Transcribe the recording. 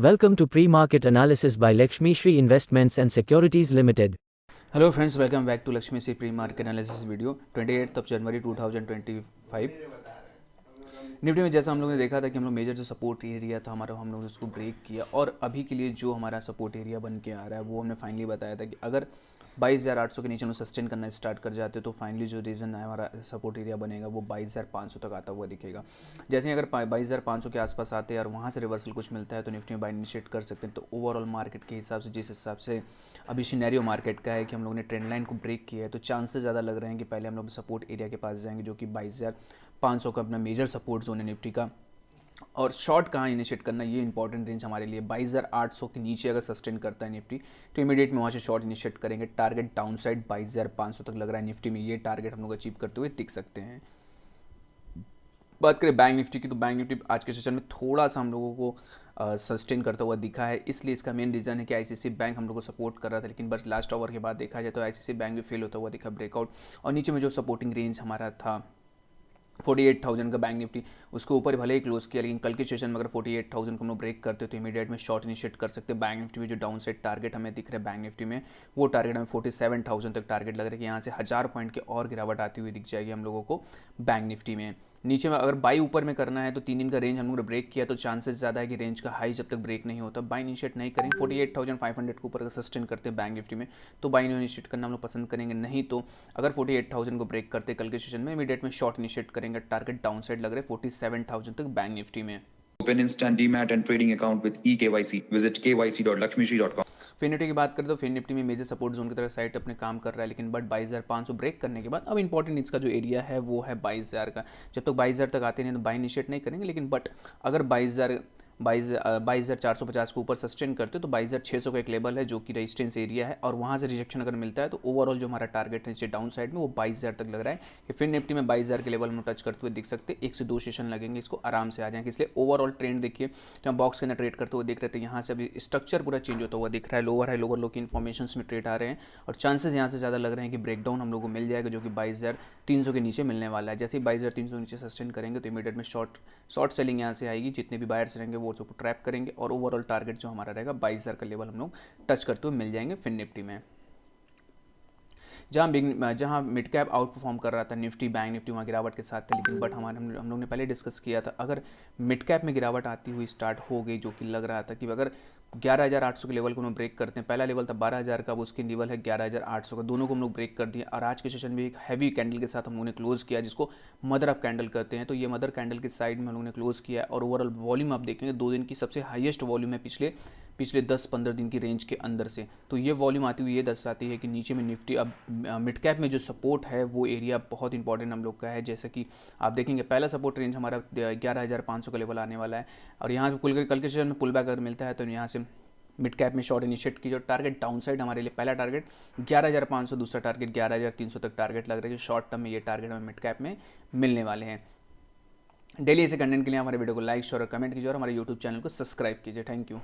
Welcome to Pre-Market Analysis by Lakshmi Shri Investments and Securities Limited. Hello friends, welcome back to Lakshmi Shri pre market analysis video 28 जनवरी 2025। Nifty में जैसा हम लोगों ने देखा था कि हम लोग मेजर जो सपोर्ट एरिया था हमारा, हम लोगों ने उसको ब्रेक किया और अभी के लिए जो हमारा सपोर्ट एरिया बन के आ रहा है वो हमने फाइनली बताया था कि अगर 22,800 के नीचे हम सस्टेन करना स्टार्ट कर जाते हो तो फाइनली जो रीज़न है हमारा सपोर्ट एरिया बनेगा वो 22,500 तक आता हुआ दिखेगा। जैसे ही अगर 22,500 के आसपास आते हैं और वहाँ से रिवर्सल कुछ मिलता है तो निफ्टी में बाय इनिशिएट कर सकते हैं। तो ओवरऑल मार्केट के हिसाब से, जिस हिसाब से अभी सिनेरियो मार्केट का है कि हम लोगों ने ट्रेंड लाइन को ब्रेक किया है, तो चांसेस ज़्यादा लग रहे हैं कि पहले हम लोग सपोर्ट एरिया के पास जाएंगे जो कि 22,500 का अपना मेजर सपोर्ट जोन है निफ्टी का। और शॉर्ट कहाँ इनिशिएट करना, ये इंपॉर्टेंट रेंज हमारे लिए 22,800 के नीचे अगर सस्टेन करता है निफ्टी तो इमीडिएट में वहाँ से शॉर्ट इनिशिएट करेंगे। टारगेट डाउन साइड 22,500 तक लग रहा है निफ्टी में, ये टारगेट हम लोग अचीव करते हुए दिख सकते हैं। बात करें बैंक निफ्टी की, तो बैंक निफ्टी आज के सेशन में थोड़ा सा हम लोगों को सस्टेन करता हुआ दिखा है। इसलिए इसका मेन रीज़न है कि आईसीआईसीआई बैंक हम लोग को सपोर्ट कर रहा था, लेकिन बस लास्ट आवर के बाद देखा जाए तो आईसीआईसीआई बैंक भी फेल होता हुआ दिखा ब्रेकआउट। और नीचे में जो सपोर्टिंग रेंज हमारा था 48,000 का बैंक निफ्टी, उसके ऊपर भले ही क्लोज किया, लेकिन कल के सेशन में अगर 48,000 को हम लोग ब्रेक करते तो इमीडिएट में शॉर्ट इनिशिएट कर सकते हैं। बैंक निफ्टी में जो डाउन साइड टारगेट हमें दिख रहा है बैंक निफ्टी में, वो टारगेट हमें 47,000 तक टारगेट लग रहा है कि यहाँ से 1000 पॉइंट की और गिरावट आती हुई दिख जाएगी हम लोगों को बैंक निफ्टी में। नीचे में अगर बाई ऊपर में करना है तो 3 दिन का रेंज हम लोगों ने ब्रेक किया तो चांसेस ज़्यादा है कि रेंज का हाई जब तक ब्रेक नहीं होता बाई इनिशिएट नहीं करेंगे। 48,500 के ऊपर अगर सस्टेन करते हैं बैंक निफ्टी में तो बाई इनिशिएट करना हम लोग पसंद करेंगे। नहीं तो अगर 48,000 को ब्रेक करते कल के सेशन में इमीडिएट में शॉर्ट इनिशिएट करेंगे। टारगेट डाउन साइड लग रहा है 47,000 तक बैंक निफ्टी में। Open instant DMAT and trading account with eKYC. Visit kyc.lakshmishri.com. Fin Nifty की बात करें तो फिन निफ्टी में मेजर सपोर्ट जोन की तरह साइड अपने काम कर रहा है, लेकिन बट 22,500 ब्रेक करने के बाद अब इंपॉर्टेंट इसका जो एरिया है वो है 22,000 का। जब तक 22,000 तक आते नहीं तो बाय इनिशिएट नहीं करेंगे, लेकिन बट अगर 22,450 के ऊपर सस्टेन करते तो 22,600 का एक लेवल है जो कि रेजिस्टेंस एरिया है, और वहाँ से रिजेक्शन अगर मिलता है तो ओवरऑल जो हमारा टारगेट है नीचे डाउन साइड में वो 22,000 तक लग रहा है कि फिर निफ्टी में 22,000 के लेवल हम टच करते हुए दिख सकते हैं। 1 से 2 सेशन लगेंगे, इसको आराम से आ जाएंगे। इसलिए ओवरऑल ट्रेंड देखिए, तो हम बॉक्स के अंदर ट्रेड करते हुए देख रहे थे, यहाँ से अभी स्ट्रक्चर पूरा चेंज होता हुआ दिख रहा है। लोअर हाई लोअर लो की इन्फॉर्मेशन में ट्रेड आ रहे हैं और चांसेस यहाँ से ज़्यादा लग रहे हैं कि ब्रेकडाउन हम लोग को मिल जाएगा जो कि 22,300 के नीचे मिलने वाला है। जैसे ही 22,300 नीचे सस्टेन करेंगे तो इमीडिएट में शॉर्ट सेलिंग यहाँ से आएगी। जितने भी बायर्स रहेंगे वो उसको ट्रैप करेंगे और ओवरऑल टारगेट जो हमारा रहेगा 22,000 का लेवल हम लोग टच करते हुए मिल जाएंगे फिन निफ्टी में। जहाँ मिड कैप आउट परफॉर्म कर रहा था निफ्टी बैंक निफ्टी वहाँ गिरावट के साथ था, लेकिन बट हम लोग ने पहले डिस्कस किया था अगर मिड कैप में गिरावट आती हुई स्टार्ट हो गई, जो कि लग रहा था कि अगर 11,800 के लेवल को हम ब्रेक करते हैं, पहला लेवल था 12,000 का, अब उसकी लेवल है 11,800 का, दोनों को हम लोग ब्रेक कर दिए। और आज के सेशन में एक हैवी कैंडल के साथ हम लोगों ने क्लोज किया जिसको मदर अप कैंडल करते हैं। तो ये मदर कैंडल के साइड में हम लोगों ने क्लोज किया और ओवरऑल वॉल्यूम आप देखेंगे 2 दिन की सबसे हाईएस्ट वॉल्यूम है पिछले 10-15 दिन की रेंज के अंदर से। तो ये वॉल्यूम आती हुई ये दर्शाती है कि नीचे में निफ्टी अब मिड कैप में जो सपोर्ट है वो एरिया बहुत इंपॉर्टेंट हम लोग का है। जैसे कि आप देखेंगे पहला सपोर्ट रेंज हमारा 11,500 का लेवल आने वाला है, और यहाँ पे कल के सेशन में पुल बैक अगर मिलता है तो यहाँ से मिड कैप में शॉर्ट इनिशिएट की। जो टारगेट डाउन साइड हमारे लिए पहला टारगेट 11,500, दूसरा टारगेट 11,300 तक टारगेट लग रहा है। जो शॉर्ट टर्म में ये टारगेट हमें मिड कैप में मिलने वाले हैं। डेली ऐसे कंटेंट के लिए हमारे वीडियो को लाइक शेयर और कमेंट कीजिए और हमारे यूट्यूब चैनल को सब्सक्राइब कीजिए। Thank you.